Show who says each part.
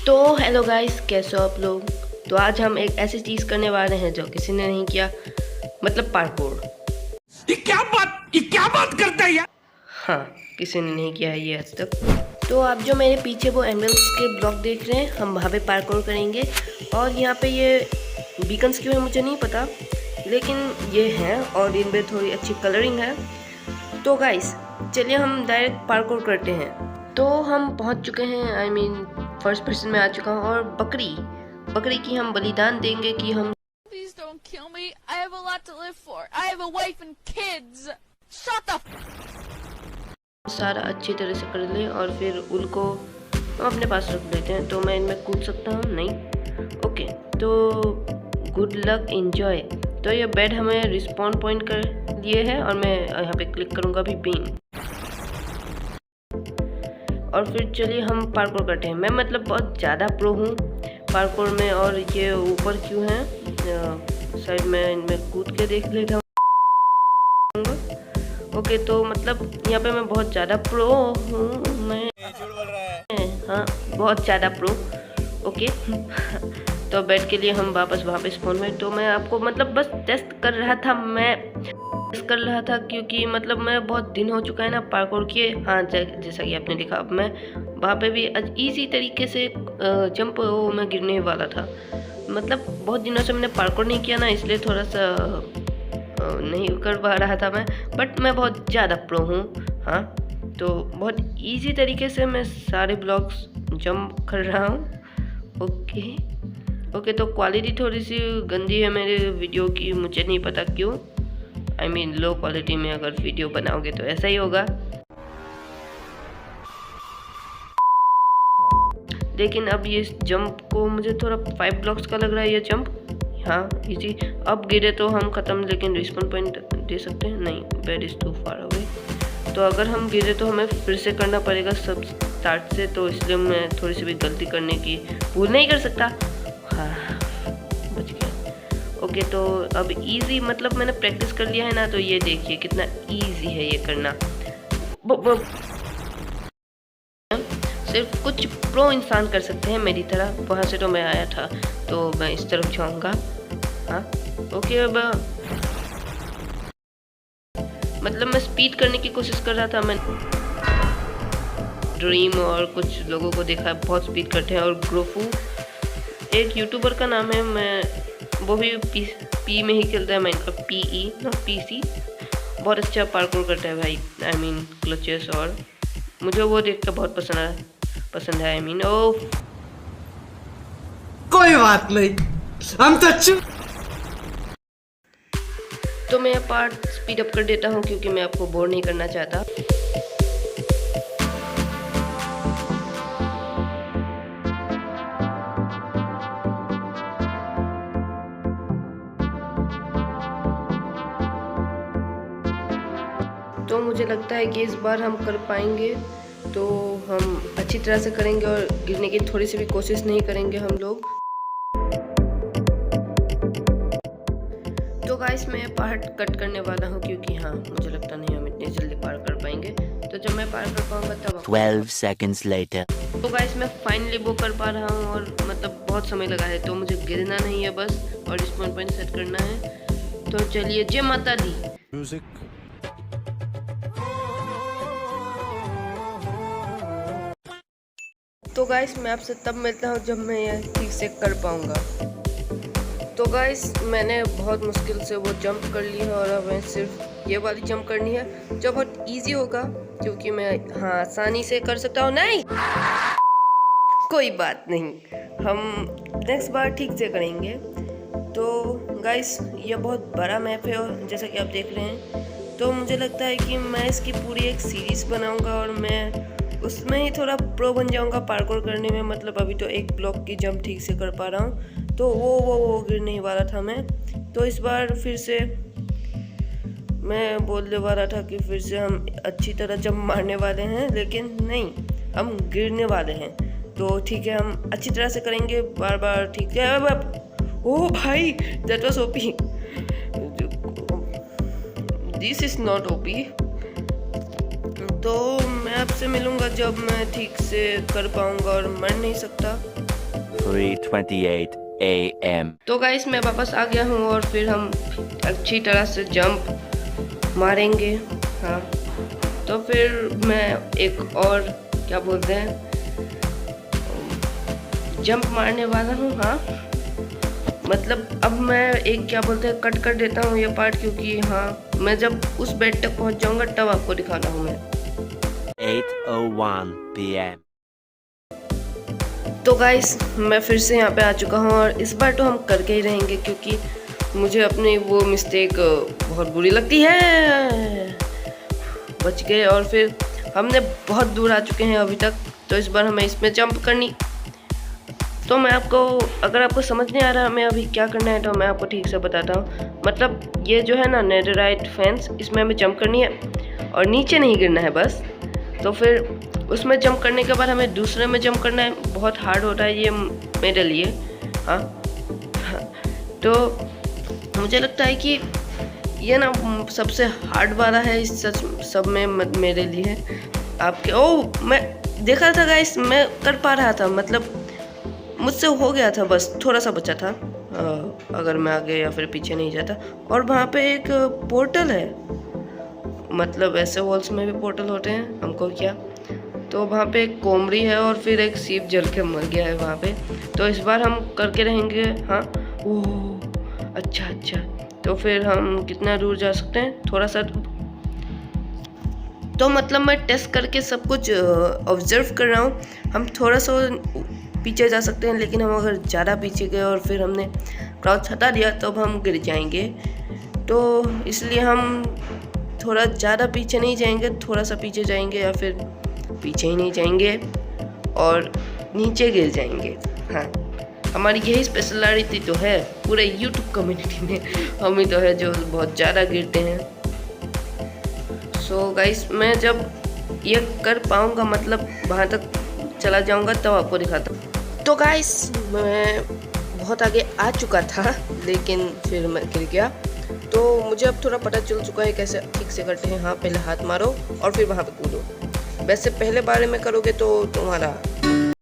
Speaker 1: तो hello guys, कैसे हो आप लोग। तो आज हम एक ऐसी चीज़ करने वाले हैं जो किसी ने नहीं किया, मतलब पार्कोर।
Speaker 2: ये क्या बात करता है यार।
Speaker 1: हाँ, किसी ने नहीं किया है ये आज तक। तो आप जो मेरे पीछे वो एम्बुलेंस के ब्लॉक देख रहे हैं, हम वहाँ पे पार्कोर करेंगे। और यहाँ पे ये बीकन्स क्यों है मुझे नहीं पता, लेकिन ये हैं और इनमें थोड़ी अच्छी कलरिंग है। तो गाइस चलिए हम डायरेक्ट पार्कोर करते हैं। तो हम पहुँच चुके हैं, फर्स्ट पर्सन में आ चुका हूँ। और बकरी की हम बलिदान देंगे कि हम
Speaker 3: Please don't kill me. I have a lot to live for. I have a wife and kids. Shut the
Speaker 1: सारा अच्छी तरह से कर लें और फिर उल को हम अपने पास रख लेते हैं। तो मैं इनमें कूद सकता हूँ? नहीं। ओके, तो गुड लक, एंजॉय। तो ये बेड हमें रिस्पॉन पॉइंट कर लिए है और मैं यहाँ पे क्लिक करूँगा अभी बीम, और फिर चलिए हम पार्कोर करते हैं। मैं मतलब बहुत ज़्यादा प्रो हूँ पार्कोर में। और ये ऊपर क्यों है, शायद मैं इनमें कूद के देख लेता हूँ। ओके, तो मतलब यहाँ पे मैं बहुत ज़्यादा प्रो हूँ मैं। हाँ, बहुत ज़्यादा प्रो। ओके तो बेड के लिए हम वापस स्पॉन हुए। तो मैं आपको मतलब बस टेस्ट कर रहा था, क्योंकि मतलब मैं बहुत दिन हो चुका है ना पार्कोर किए। हाँ, जैसा कि आपने देखा, अब मैं वहाँ पे भी इजी तरीके से जंप मैं गिरने वाला था। मतलब बहुत दिनों से मैंने पार्कोर नहीं किया ना, इसलिए थोड़ा सा नहीं कर पा रहा था मैं। बट मैं बहुत ज़्यादा प्रो हूँ। हाँ, तो बहुत इजी तरीके से मैं सारे ब्लॉक्स जंप कर रहा हूँ। ओके, तो क्वालिटी थोड़ी सी गंदी है मेरे वीडियो की, मुझे नहीं पता क्यों। लो क्वालिटी में अगर वीडियो बनाओगे तो ऐसा ही होगा। लेकिन अब ये जंप को मुझे थोड़ा 5 ब्लॉक्स का लग रहा है ये जंप। हाँ, इजी। अब गिरे तो हम ख़त्म, लेकिन रिस्पॉन पॉइंट दे सकते हैं? नहीं, bed is too far away. तो अगर हम गिरे तो हमें फिर से करना पड़ेगा सब स्टार्ट से। तो इसलिए मैं थोड़ी सी भी गलती करने की भूल नहीं कर सकता। हाँ, बच गया। ओके, तो अब इजी मतलब मैंने प्रैक्टिस कर लिया है ना, तो ये देखिए कितना इजी है ये करना। सिर्फ कुछ प्रो इंसान कर सकते हैं मेरी तरह। वहाँ से तो मैं आया था, तो मैं इस तरफ जाऊँगा। हाँ, ओके। अब मतलब मैं स्पीड करने की कोशिश कर रहा था। मैं ड्रीम और कुछ लोगों को देखा है बहुत स्पीड करते हैं। और ग्रोफू एक यूट्यूबर का नाम है, मैं वो भी पी में ही खेलता है, माइनक्राफ्ट PE नॉट PC। बहुत अच्छा पार्कोर करता है भाई, क्लचेस। और मुझे वो देख कर बहुत पसंद है। ओ
Speaker 2: कोई बात नहीं, हम
Speaker 1: तो मैं पार्ट स्पीड अप कर देता हूँ, क्योंकि मैं आपको बोर नहीं करना चाहता। तो मुझे लगता है कि इस बार हम कर पाएंगे। तो हम अच्छी तरह से करेंगे और गिरने की थोड़ी सी भी कोशिश नहीं करेंगे हम लोग। तो गाइस मैं पार्ट कट करने वाला हूँ, क्योंकि हाँ, मुझे लगता नहीं हम इतनी जल्दी पार कर पाएंगे। तो जब मैं पार कर पाऊंगा तब
Speaker 4: 12 seconds later.
Speaker 1: तो गाइस मैं फाइनली वो कर पा रहा हूँ, और मतलब बहुत समय लगा है। तो मुझे गिरना नहीं है बस, और रिस्पॉन पॉइंट सेट करना है। तो चलिए, जय माता दी।
Speaker 2: म्यूजिक।
Speaker 1: तो गाइस मैं आपसे तब मिलता हूँ जब मैं यह ठीक से कर पाऊँगा। तो गाइस मैंने बहुत मुश्किल से वो जंप कर ली है, और अब हमें सिर्फ ये वाली जंप करनी है जो बहुत इजी होगा, क्योंकि मैं हाँ आसानी से कर सकता हूँ। नहीं, कोई बात नहीं, हम नेक्स्ट बार ठीक से करेंगे। तो गाइस ये बहुत बड़ा मैप है, और जैसा कि आप देख रहे हैं, तो मुझे लगता है कि मैं इसकी पूरी एक सीरीज़ बनाऊंगा, और मैं उसमें ही थोड़ा प्रो बन जाऊंगा पार्कोर करने में। मतलब अभी तो एक ब्लॉक की जंप ठीक से कर पा रहा हूँ, तो वो गिरने ही वाला था मैं। तो इस बार फिर से मैं बोलने वाला था कि फिर से हम अच्छी तरह जंप मारने वाले हैं, लेकिन नहीं, हम गिरने वाले हैं। तो ठीक है, हम अच्छी तरह से करेंगे बार। ठीक है। ओ भाई, that was OP। This is not OP। तो मैं आपसे मिलूंगा जब मैं ठीक से कर पाऊंगा और मर नहीं सकता।
Speaker 4: 3:28 a.m.
Speaker 1: तो गाइस मैं वापस आ गया हूँ और फिर हम अच्छी तरह से जंप मारेंगे। हाँ, तो फिर मैं एक और क्या बोलते हैं जंप मारने वाला हूँ। हाँ, मतलब अब मैं एक क्या बोलते हैं कट कर देता हूँ ये पार्ट, क्योंकि हाँ मैं जब उस बेड तक पहुँच जाऊँगा तब आपको दिखाना हूँ मैं।
Speaker 4: 8:01 p.m.
Speaker 1: तो गाइस मैं फिर से यहाँ पे आ चुका हूँ और इस बार तो हम करके ही रहेंगे, क्योंकि मुझे अपनी वो मिस्टेक बहुत बुरी लगती है। बच गए और फिर हमने बहुत दूर आ चुके हैं अभी तक, तो इस बार हमें इसमें जंप करनी। तो मैं आपको, अगर आपको समझ नहीं आ रहा हमें अभी क्या करना है, तो मैं आपको ठीक से बताता हूँ। मतलब ये जो है ना नेदरराइट फेंस, इसमें हमें जंप करनी है और नीचे नहीं गिरना है बस। तो फिर उसमें जंप करने के बाद हमें दूसरे में जंप करना है। बहुत हार्ड होता है ये मेरे लिए। हाँ, तो मुझे लगता है कि ये ना सबसे हार्ड वाला है इस सब में मेरे लिए। आपके मैं देखा था गाइस, मैं कर पा रहा था, मतलब मुझसे हो गया था, बस थोड़ा सा बचा था अगर मैं आगे या फिर पीछे नहीं जाता। और वहाँ पे एक पोर्टल है, मतलब ऐसे वॉल्स में भी पोर्टल होते हैं, हमको क्या। तो वहाँ पे एक कोमरी है और फिर एक सीप जल के मर गया है वहाँ पे। तो इस बार हम करके रहेंगे। हाँ, ओह अच्छा, तो फिर हम कितना दूर जा सकते हैं, थोड़ा सा। तो मतलब मैं टेस्ट करके सब कुछ ऑब्जर्व कर रहा हूँ। हम थोड़ा सा पीछे जा सकते हैं, लेकिन हम अगर ज़्यादा पीछे गए और फिर हमने क्राउच हटा दिया तब तो हम गिर जाएंगे। तो इसलिए हम थोड़ा ज़्यादा पीछे नहीं जाएंगे, थोड़ा सा पीछे जाएंगे या फिर पीछे ही नहीं जाएंगे और नीचे गिर जाएंगे। हाँ, हमारी यही स्पेशलिटी तो है पूरे यूट्यूब कम्युनिटी में, हम ही तो है जो बहुत ज़्यादा गिरते हैं। सो गाइस मैं जब ये कर पाऊँगा, मतलब वहाँ तक चला जाऊँगा, तब आपको दिखाता हूँ। तो गाइस मैं बहुत आगे आ चुका था, लेकिन फिर मैं गिर गया। तो मुझे अब थोड़ा पता चल चुका है कैसे ठीक से करते हैं। हाँ, पहले हाथ मारो और फिर वहाँ पे कूदो। वैसे पहले बारे में करोगे तो तुम्हारा